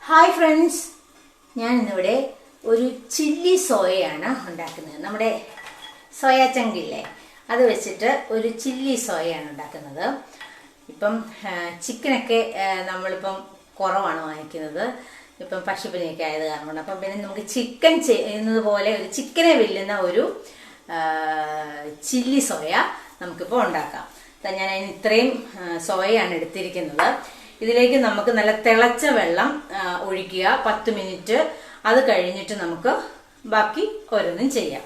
Hi friends, ഞാൻ ഇന്നിവിടെ ഒരു ചില്ലി സോയയാണ് ഉണ്ടാക്കുന്നത്. നമ്മുടെ സോയ ചങ്കില്ലേ, അത് വെച്ചിട്ട് ഒരു ചില്ലി സോയയാണ് ഉണ്ടാക്കുന്നത്. ഇപ്പം ചിക്കനൊക്കെ നമ്മളിപ്പം കുറവാണ് വാങ്ങിക്കുന്നത്, ഇപ്പം പക്ഷിപ്പനിയൊക്കെ ആയത് കാരണമാണ്. അപ്പം പിന്നെ നമുക്ക് ചിക്കൻ ചെയ്യുന്നത് പോലെ ഒരു ചിക്കനെ വെല്ലുന്ന ഒരു ചില്ലി സോയ നമുക്കിപ്പോൾ ഉണ്ടാക്കാം. ഞാൻ അതിന് ഇത്രയും സോയയാണ് എടുത്തിരിക്കുന്നത്. ഇതിലേക്ക് നമുക്ക് നല്ല തിളച്ച വെള്ളം ഒഴിക്കുക, 10 മിനിറ്റ്. അത് കഴിഞ്ഞിട്ട് നമുക്ക് ബാക്കി ഓരോന്നും ചെയ്യാം.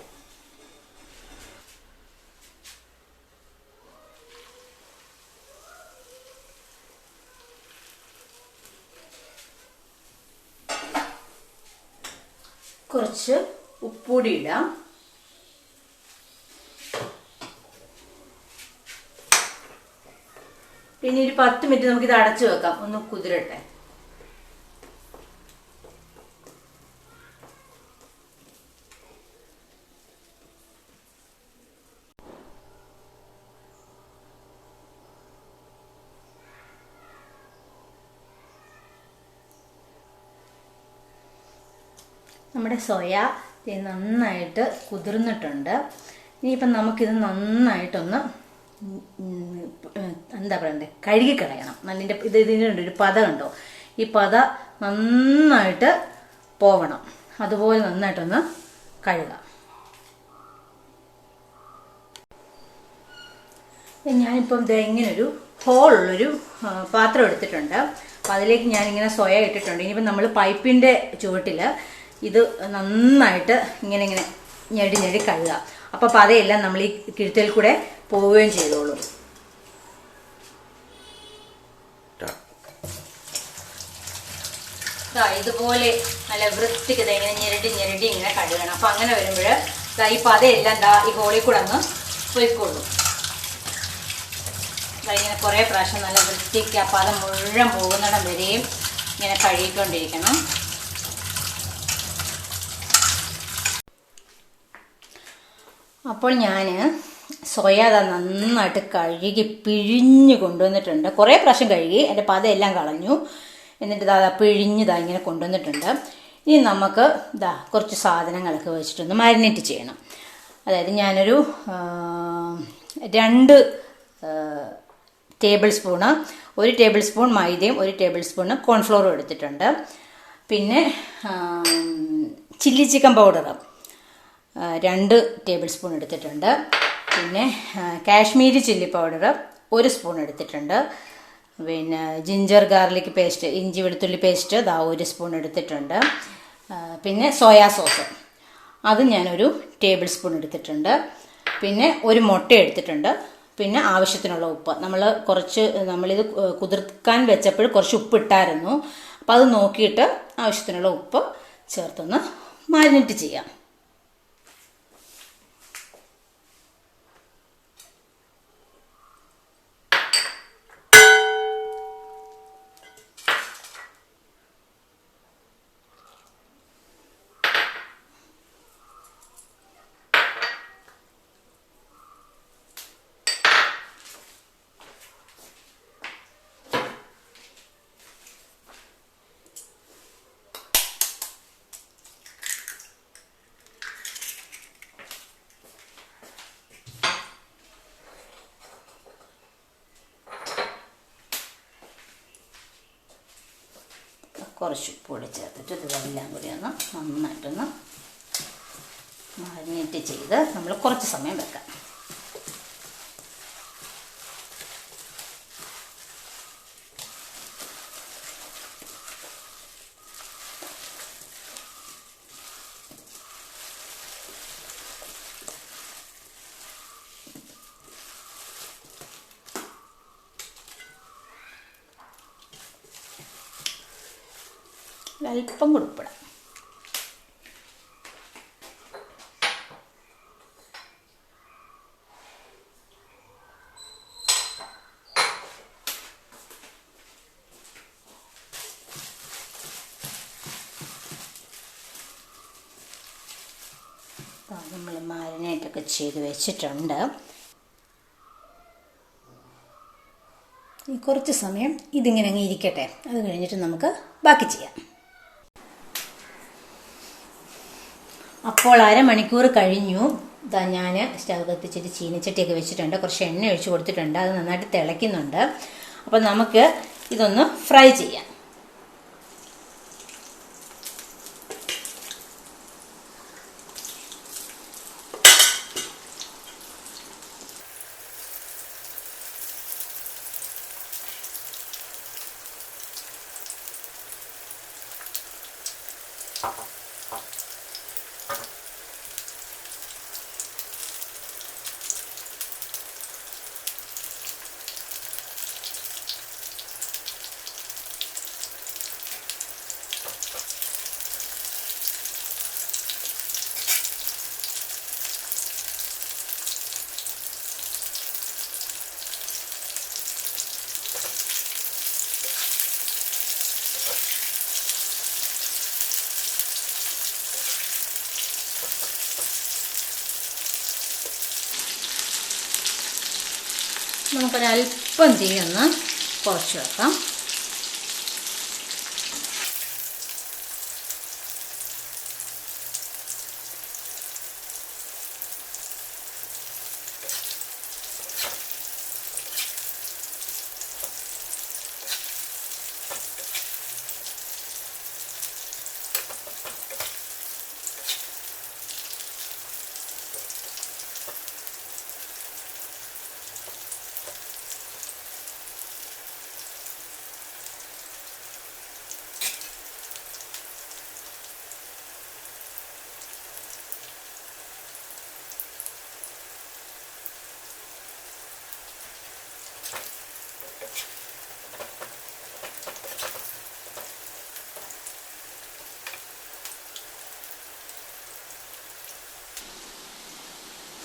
കുറച്ച് ഉപ്പുപൊടി ഇടാം. പിന്നെ ഒരു 10 മിനിറ്റ് നമുക്കിത് അടച്ചു വെക്കാം, ഒന്ന് കുതിരട്ടെ. നമ്മുടെ സോയ നന്നായിട്ട് കുതിർന്നിട്ടുണ്ട്. ഇനിയിപ്പം നമുക്കിത് നന്നായിട്ടൊന്ന് എന്താ പറയണ്ടേ, കഴുകിക്കളയണം. നല്ലിൻ്റെ ഇതിനുണ്ട് ഒരു പത കണ്ടോ, ഈ പത നന്നായിട്ട് പോവണം. അതുപോലെ നന്നായിട്ടൊന്ന് കഴുകാം. ഞാനിപ്പം ഇങ്ങനൊരു ഹോളുള്ളൊരു പാത്രം എടുത്തിട്ടുണ്ട്. അപ്പം അതിലേക്ക് ഞാനിങ്ങനെ സോയ ഇട്ടിട്ടുണ്ട്. ഇനിയിപ്പം നമ്മൾ പൈപ്പിൻ്റെ ചുവട്ടിൽ ഇത് നന്നായിട്ട് ഇങ്ങനെ ഞെടി കഴുകുക. അപ്പോൾ പതയെല്ലാം നമ്മൾ ഈ കിഴുത്തിൽ കൂടെ പോവുകയും ചെയ്തോളൂ. ഇതുപോലെ നല്ല വൃത്തിക്ക് ഇങ്ങനെ ഞെരടി ഇങ്ങനെ കഴുകണം. അപ്പം അങ്ങനെ വരുമ്പോൾ ഈ പതയെല്ലാം ഈ ഹോളിൽ കൂടെ അങ്ങ് പോയിക്കോളൂ. ഇങ്ങനെ കുറേ പ്രാവശ്യം നല്ല വൃത്തിക്ക് ആ പത മുഴുവൻ പോകുന്നിടം വരെയും ഇങ്ങനെ കഴുകിക്കൊണ്ടിരിക്കണം. അപ്പോൾ ഞാൻ സോയ നന്നായിട്ട് കഴുകി പിഴിഞ്ഞ് കൊണ്ടുവന്നിട്ടുണ്ട്. കുറേ പ്രാവശ്യം കഴുകി എൻ്റെ പതയെല്ലാം കളഞ്ഞു. എന്നിട്ട് പിഴിഞ്ഞ് ഇങ്ങനെ കൊണ്ടുവന്നിട്ടുണ്ട്. ഇനി നമുക്ക് കുറച്ച് സാധനങ്ങളൊക്കെ വെച്ചിട്ടൊന്ന് മാരിനേറ്റ് ചെയ്യണം. അതായത് ഞാനൊരു 2 ടേബിൾ സ്പൂണ്, 1 ടേബിൾ സ്പൂൺ മൈദയും 1 ടേബിൾ സ്പൂണ് കോൺഫ്ലോറും എടുത്തിട്ടുണ്ട്. പിന്നെ chilli chicken powder 2 table spoon എടുത്തിട്ടുണ്ട്. പിന്നെ കാശ്മീരി ചില്ലി പൗഡർ 1 സ്പൂൺ എടുത്തിട്ടുണ്ട്. പിന്നെ ജിഞ്ചർ ഗാർലിക് പേസ്റ്റ്, ഇഞ്ചി വെളുത്തുള്ളി പേസ്റ്റ് 1 സ്പൂൺ എടുത്തിട്ടുണ്ട്. പിന്നെ സോയാ സോസ് അത് ഞാനൊരു ടേബിൾ സ്പൂൺ എടുത്തിട്ടുണ്ട്. പിന്നെ 1 മുട്ട എടുത്തിട്ടുണ്ട്. പിന്നെ ആവശ്യത്തിനുള്ള ഉപ്പ്. നമ്മളിത് കുതിർക്കാൻ വെച്ചപ്പോൾ കുറച്ച് ഉപ്പ് ഇട്ടായിരുന്നു. അപ്പോൾ അത് നോക്കിയിട്ട് ആവശ്യത്തിനുള്ള ഉപ്പ് ചേർത്തൊന്ന് മാരിനേറ്റ് ചെയ്യാം. കുറച്ച് ഉപ്പുകൂടി ചേർത്തിട്ട് ഇതെല്ലാം കൂടി ഒന്ന് നന്നായിട്ടൊന്ന് മാരിനേറ്റ് ചെയ്ത് നമ്മൾ കുറച്ച് സമയം വെക്കാം. അല്പം കൊടുപ്പിടാം. നമ്മൾ മാരിനേറ്റൊക്കെ ചെയ്ത് വെച്ചിട്ടുണ്ട്. കുറച്ച് സമയം ഇതിങ്ങനെ അങ്ങ് ഇരിക്കട്ടെ. അത് കഴിഞ്ഞിട്ട് നമുക്ക് ബാക്കി ചെയ്യാം. അപ്പോൾ അരമണിക്കൂർ കഴിഞ്ഞു. ഇതാ ഞാൻ സ്റ്റവ് കത്തിച്ചിട്ട് ചീനച്ചട്ടിയൊക്കെ വെച്ചിട്ടുണ്ട്. കുറച്ച് എണ്ണ ഒഴിച്ച് കൊടുത്തിട്ടുണ്ട്. അത് നന്നായിട്ട് തിളയ്ക്കുന്നുണ്ട്. അപ്പോൾ നമുക്ക് ഇതൊന്ന് ഫ്രൈ ചെയ്യാം. നമുക്കൊരല്പം തീ ഒന്ന് കുറച്ച് വെക്കാം.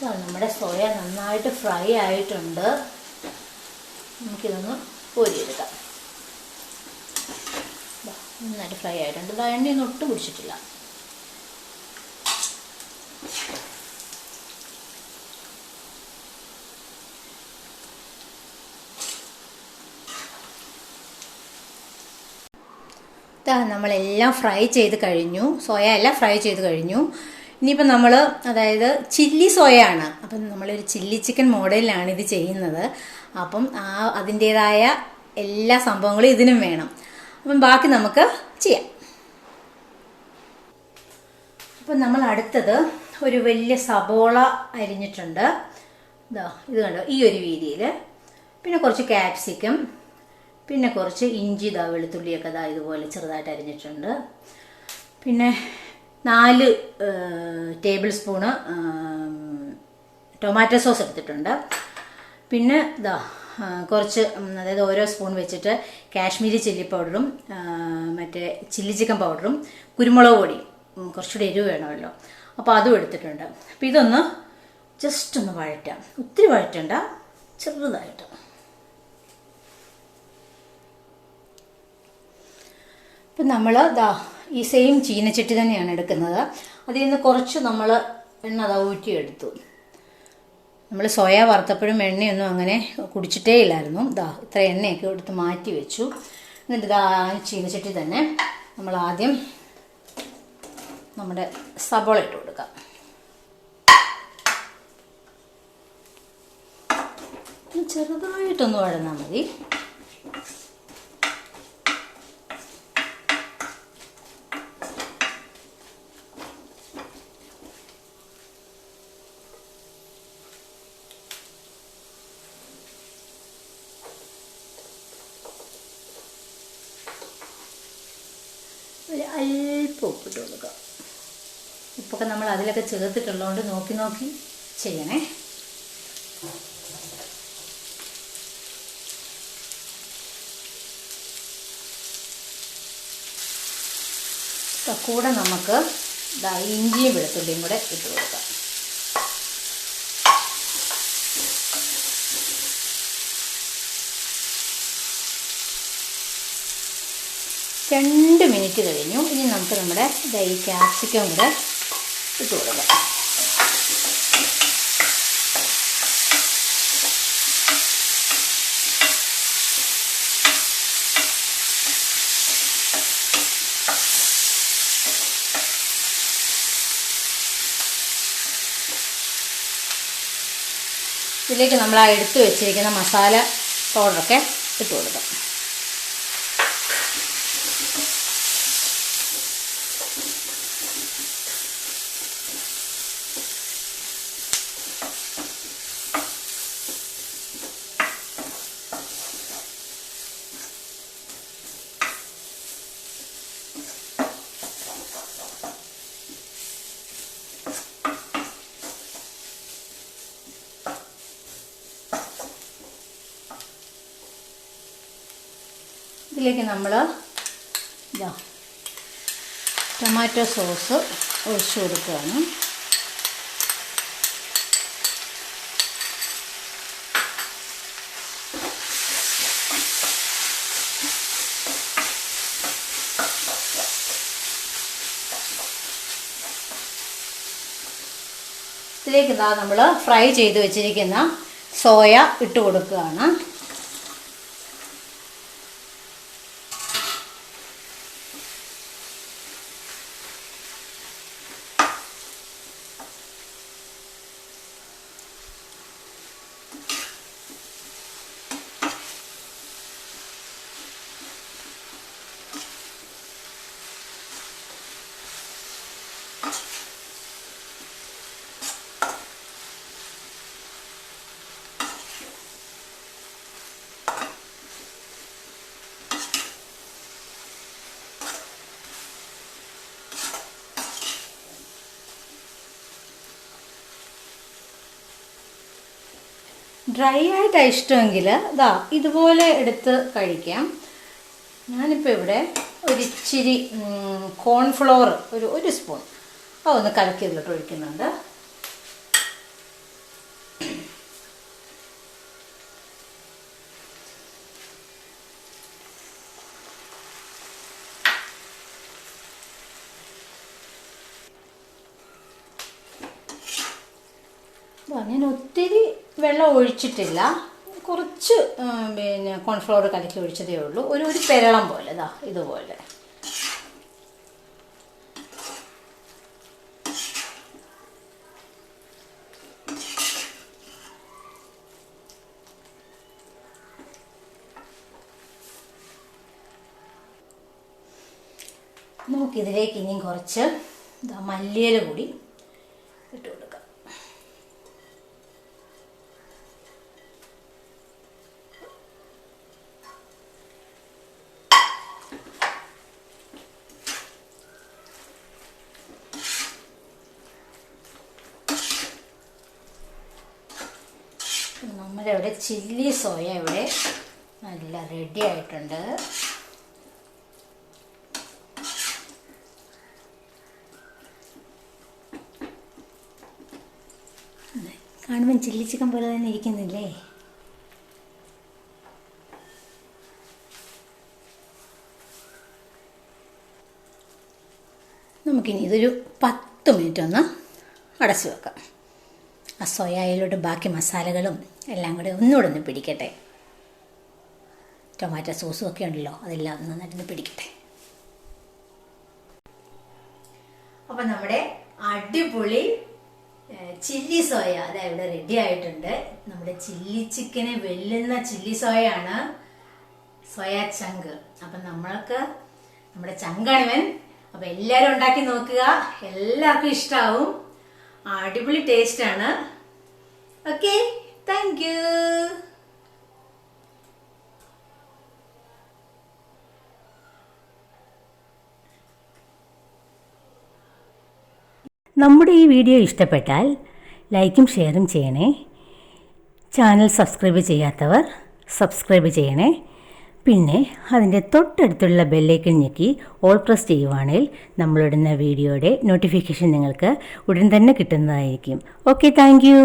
നമ്മുടെ സോയ നന്നായിട്ട് ഫ്രൈ ആയിട്ടുണ്ട്. നമുക്കിതൊന്ന് കോരിയെടുക്കാം. നന്നായിട്ട് ഫ്രൈ ആയിട്ടുണ്ട്. എണ്ണയൊന്നും ഒട്ടും പിടിച്ചിട്ടില്ല. നമ്മളെല്ലാം ഫ്രൈ ചെയ്ത് കഴിഞ്ഞു. സോയ എല്ലാം ഫ്രൈ ചെയ്ത് കഴിഞ്ഞു. ഇനിയിപ്പോൾ നമ്മൾ അതായത് ചില്ലി സോയയാണ്. അപ്പം നമ്മളൊരു ചില്ലി ചിക്കൻ മോഡലിലാണ് ഇത് ചെയ്യുന്നത്. അപ്പം അതിൻ്റേതായ എല്ലാ സംഭവങ്ങളും ഇതിനും വേണം. അപ്പം ബാക്കി നമുക്ക് ചെയ്യാം. അപ്പം നമ്മൾ അടുത്തത് ഒരു വലിയ സബോള അരിഞ്ഞിട്ടുണ്ട്. ഇത് കണ്ടോ, ഈ ഒരു വീതിയിൽ. പിന്നെ കുറച്ച് ക്യാപ്സിക്കം, പിന്നെ കുറച്ച് ഇഞ്ചി, വെളുത്തുള്ളിയൊക്കെ ഇതുപോലെ ചെറുതായിട്ട് അരിഞ്ഞിട്ടുണ്ട്. പിന്നെ 4 ടേബിൾ സ്പൂണ് ടൊമാറ്റോ സോസ് എടുത്തിട്ടുണ്ട്. പിന്നെ കുറച്ച്, അതായത് ഓരോ സ്പൂൺ വെച്ചിട്ട് കാശ്മീരി ചില്ലി പൗഡറും മറ്റേ ചില്ലി ചിക്കൻ പൗഡറും കുരുമുളക് പൊടിയും, കുറച്ചുകൂടി എരിവ് വേണമല്ലോ, അപ്പോൾ അതും എടുത്തിട്ടുണ്ട്. അപ്പോൾ ഇതൊന്ന് ജസ്റ്റ് ഒന്ന് വഴറ്റാം. ഒത്തിരി വഴറ്റണ്ട, ചെറുതായിട്ട്. ഇപ്പം നമ്മൾ ഈ സെയിം ചീനച്ചട്ടി തന്നെയാണ് എടുക്കുന്നത്. അതിൽ നിന്ന് കുറച്ച് നമ്മൾ എണ്ണ ഊറ്റിയെടുത്തു. നമ്മൾ സോയ വറുത്തപ്പോഴും എണ്ണയൊന്നും അങ്ങനെ കുടിച്ചിട്ടേ ഇല്ലായിരുന്നു. ഇത്ര എണ്ണയൊക്കെ എടുത്ത് മാറ്റി വെച്ചു. എന്നിട്ട് ചീനച്ചട്ടി തന്നെ നമ്മൾ ആദ്യം നമ്മുടെ സബോള ഇട്ട് കൊടുക്കാം. ചെറുതായിട്ടൊന്ന് വഴന്നാൽ മതി. അല്പം ഉപ്പിട്ട് കൊടുക്കുക. ഉപ്പൊക്കെ നമ്മൾ അതിലൊക്കെ ചേർത്തിട്ടുള്ളതുകൊണ്ട് നോക്കി നോക്കി ചെയ്യണേ. കൂടെ നമുക്ക് ഇഞ്ചിയും വെളുത്തുള്ളിയും കൂടെ ഇട്ട് കൊടുക്കാം. രണ്ട് മിനിറ്റ് കഴിഞ്ഞു. ഇനി നമുക്ക് നമ്മുടെ ഈ ക്യാപ്സിക്കം കൂടെ ഇട്ട് കൊടുക്കാം. ഇതിലേക്ക് നമ്മൾ ആ എടുത്തു വെച്ചിരിക്കുന്ന മസാല പൗഡറൊക്കെ ഇട്ട് കൊടുക്കാം. ഇതിലേക്ക് നമ്മൾ ടൊമാറ്റോ സോസ് ഒഴിച്ചു കൊടുക്കുകയാണ്. ഇതിലേക്ക് നമ്മൾ ഫ്രൈ ചെയ്ത് വെച്ചിരിക്കുന്ന സോയ ഇട്ട് കൊടുക്കുകയാണ്. ഡ്രൈ ആയിട്ടാണ് ഇഷ്ടമെങ്കിൽ ഇതുപോലെ എടുത്ത് കഴിക്കാം. ഞാനിപ്പോൾ ഇവിടെ ഒരിച്ചിരി കോൺഫ്ലവർ ഒരു സ്പൂൺ അതൊന്ന് കലക്കി ഇതിലോട്ട് ഒഴിക്കുന്നുണ്ട്. ഞാൻ ഒത്തിരി വെള്ളം ഒഴിച്ചിട്ടില്ല, കുറച്ച് കോൺഫ്ലവർ കലക്കി ഒഴിച്ചതേ ഉള്ളൂ. ഒരു പെരളം പോലെ ഇതുപോലെ. നമുക്കിതിലേക്ക് ഇനിയും കുറച്ച് മല്ലിയില കൂടി ഇട്ട് കൊടുക്കാം. നമ്മുടെ ഇവിടെ ചില്ലി സോയ ഇവിടെ നല്ല റെഡി ആയിട്ടുണ്ട്. കാണുമ്പോൾ ചില്ലി ചിക്കൻ പോലെ തന്നെ ഇരിക്കുന്നില്ലേ? നമുക്കിനി ഇതൊരു 10 മിനിറ്റ് ഒന്ന് അടച്ചു വെക്കാം. ആ സോയയിലോട്ട് ബാക്കി മസാലകളും എല്ലാം കൂടെ ഒന്നുകൂടെ ഒന്ന് പിടിക്കട്ടെ. ടൊമാറ്റോ സോസും ഒക്കെ ഉണ്ടല്ലോ, അതെല്ലാം നന്നായിട്ടൊന്ന് പിടിക്കട്ടെ. അപ്പം നമ്മുടെ അടിപൊളി ചില്ലി സോയ ഇവിടെ റെഡി ആയിട്ടുണ്ട്. നമ്മുടെ ചില്ലി ചിക്കനെ വെല്ലുന്ന ചില്ലി സോയയാണ് സോയ ചങ്ക്. അപ്പം നമ്മൾക്ക് നമ്മുടെ ചങ്കാണിവൻ. അപ്പം എല്ലാവരും ഉണ്ടാക്കി നോക്കുക, എല്ലാവർക്കും ഇഷ്ടമാവും. അടിപൊളി ടേസ്റ്റാണ്. Okay, thank you. നമ്മുടെ ഈ വീഡിയോ ഇഷ്ടപ്പെട്ടാൽ ലൈക്കും ഷെയറും ചെയ്യണേ. ചാനൽ സബ്സ്ക്രൈബ് ചെയ്യാത്തവർ സബ്സ്ക്രൈബ് ചെയ്യണേ. പിന്നെ അതിൻ്റെ തൊട്ടടുത്തുള്ള ബെല്ലൈക്കൺ ഞെക്കി ഓൾ പ്രസ് ചെയ്യുവാണെങ്കിൽ നമ്മളിടുന്ന വീഡിയോയുടെ നോട്ടിഫിക്കേഷൻ നിങ്ങൾക്ക് ഉടൻ തന്നെ കിട്ടുന്നതായിരിക്കും. Okay, thank you.